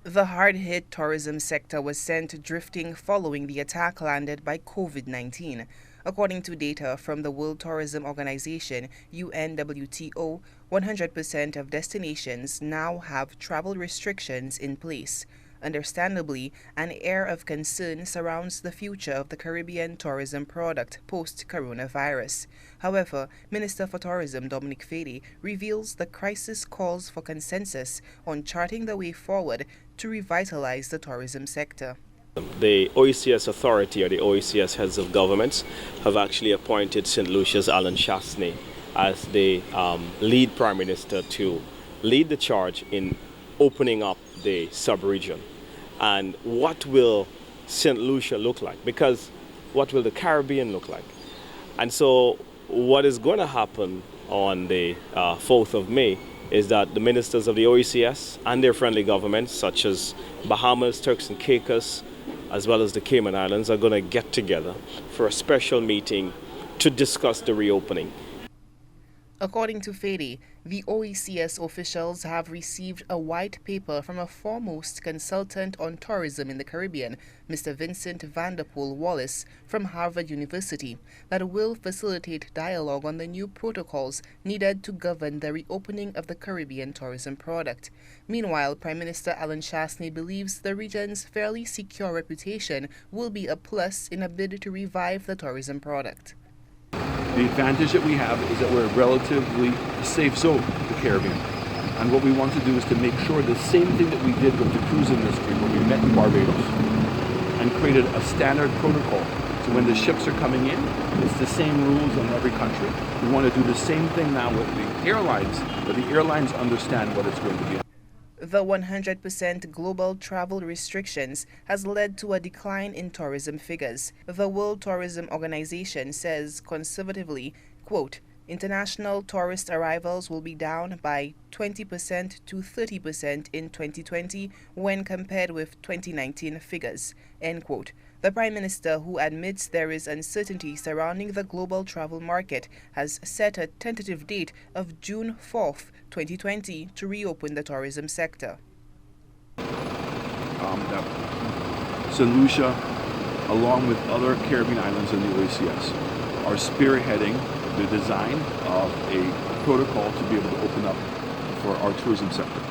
The hard-hit tourism sector was sent drifting following the attack landed by COVID-19. According to data from the World Tourism Organization, UNWTO, 100% of destinations now have travel restrictions in place. Understandably, an air of concern surrounds the future of the Caribbean tourism product post-coronavirus. However, Minister for Tourism Dominic Fede reveals the crisis calls for consensus on charting the way forward to revitalize the tourism sector. The OECS authority, or the OECS heads of governments, have actually appointed St. Lucia's Allen Chastanet as the lead prime minister to lead the charge in opening up the sub-region. And what will St. Lucia look like? Because what will the Caribbean look like? And so what is going to happen on the 4th of May is that the ministers of the OECS and their friendly governments, such as Bahamas, Turks and Caicos, as well as the Cayman Islands, are going to get together for a special meeting to discuss the reopening. According to Fede, the OECS officials have received a white paper from a foremost consultant on tourism in the Caribbean, Mr. Vincent Vanderpool Wallace from Harvard University, that will facilitate dialogue on the new protocols needed to govern the reopening of the Caribbean tourism product. Meanwhile, Prime Minister Allen Chastanet believes the region's fairly secure reputation will be a plus in a bid to revive the tourism product. The advantage that we have is that we're a relatively safe zone, the Caribbean. And what we want to do is to make sure the same thing that we did with the cruise industry when we met in Barbados and created a standard protocol. So when the ships are coming in, it's the same rules in every country. We want to do the same thing now with the airlines, but the airlines understand what it's going to be. The 100% global travel restrictions has led to a decline in tourism figures. The World Tourism Organization says conservatively, quote, international tourist arrivals will be down by 20% to 30% in 2020 when compared with 2019 figures, end quote. The Prime Minister, who admits there is uncertainty surrounding the global travel market, has set a tentative date of June 4th, 2020 to reopen the tourism sector. St. Lucia, along with other Caribbean islands in the OECS, are spearheading the design of a protocol to be able to open up for our tourism sector.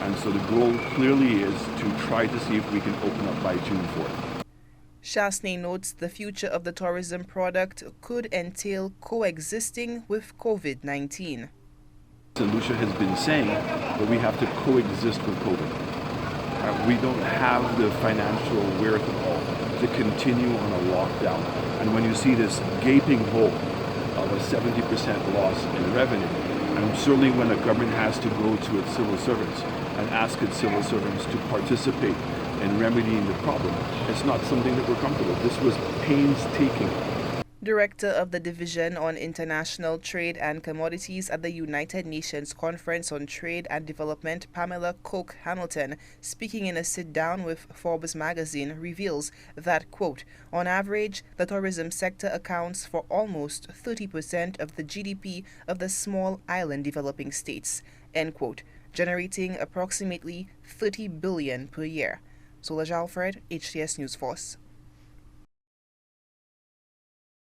And so the goal clearly is to try to see if we can open up by June 4th. Chastanet notes the future of the tourism product could entail coexisting with COVID-19. St. Lucia has been saying that we have to coexist with COVID. We don't have the financial wherewithal to continue on a lockdown. And when you see this gaping hole of a 70% loss in revenue, and certainly when a government has to go to its civil servants and ask its civil servants to participate in remedying the problem, it's not something that we're comfortable with. This was painstaking. Director of the Division on International Trade and Commodities at the United Nations Conference on Trade and Development, Pamela Coke Hamilton, speaking in a sit-down with Forbes magazine, reveals that, quote, on average, the tourism sector accounts for almost 30% of the GDP of the small island developing states, end quote, generating approximately $30 billion per year. Solange Alfred, HTS News Force.